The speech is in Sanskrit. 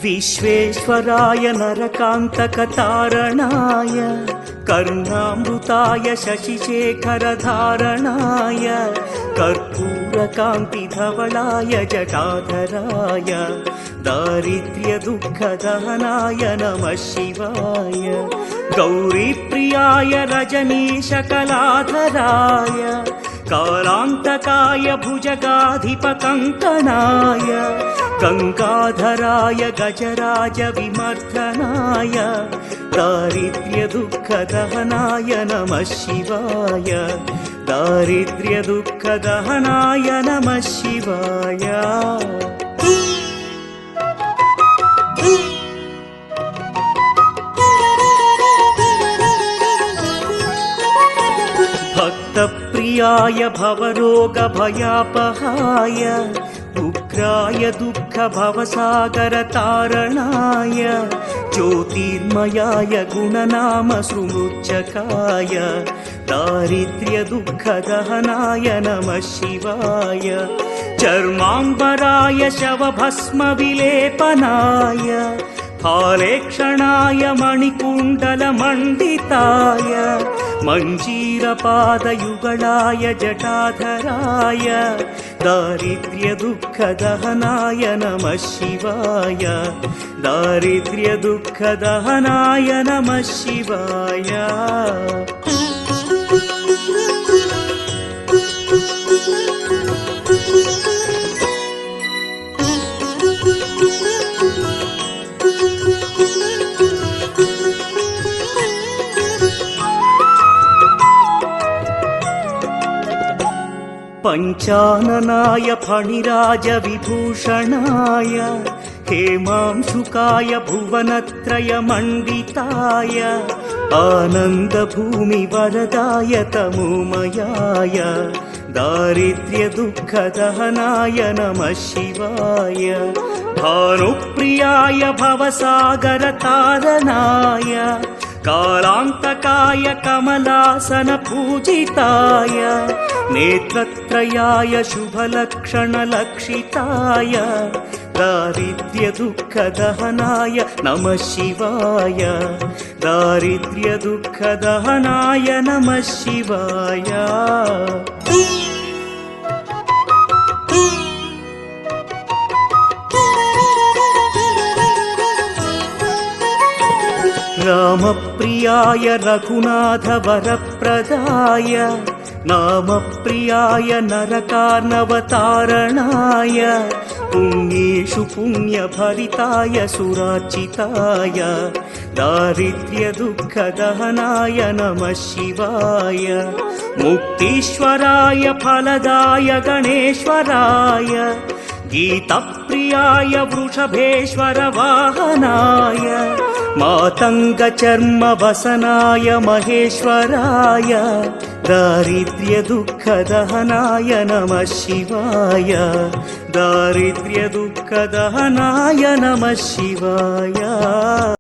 विश्वेश्वराय नरकान्तकतारणाय कर्णामृताय शशिशेखरधारणाय कर्पूरकान्तिधवलाय जटाधराय दारिद्र्यदुःखदहनाय नमः शिवाय गौरीप्रियाय रजनीशकलाधराय कालान्तकाय भुजगाधिपकङ्कणाय गङ्गाधराय गजराज विमर्दनाय दारिद्र्यदुःखदहनाय नमः शिवाय दारिद्र्यदुःखदहनाय नमः शिवाय भक्तप्रियाय भवरोगभयापहाय उग्राय दुःखभवसागरतारणाय ज्योतिर्मयाय गुणनामसुमृच्छकाय दारिद्र्यदुःखदहनाय नमः शिवाय चर्माम्बराय शवभस्मविलेपनाय फालेक्षणाय मणिकुण्डलमण्डिताय मञ्जीरपादयुगलाय जटाधराय दारिद्र्यदुःखदहनाय नमः शिवाय दारिद्र्यदुःखदहनाय नमः शिवाय पञ्चाननाय फणिराजविभूषणाय हेमांशुकाय भुवनत्रयमण्डिताय आनन्दभूमिवरदाय तमोमयाय दारिद्र्यदुःखदहनाय नमः शिवाय भानुप्रियाय भवसागरतारणाय कालान्तकाय कमलासनपूजिताय नेत्रत्रयाय शुभलक्षणलक्षिताय दारिद्र्यदुःखदहनाय नमः शिवाय दारिद्र्यदुःखदहनाय नमः शिवाय रामप्रियाय रघुनाथवरप्रदाय नामप्रियाय नरकार्णवतारणाय पुण्येषु पुण्यभरिताय सुरार्चिताय दारिद्र्यदुःखदहनाय नमः शिवाय मुक्तीश्वराय फलदाय गणेश्वराय गीतप्रियाय वृषभेश्वर वाहनाय मातङ्गचर्मवसनाय महेश्वराय दारिद्र्यदुःखदहनाय नमः शिवाय दारिद्र्यदुःखदहनाय नमः शिवाय।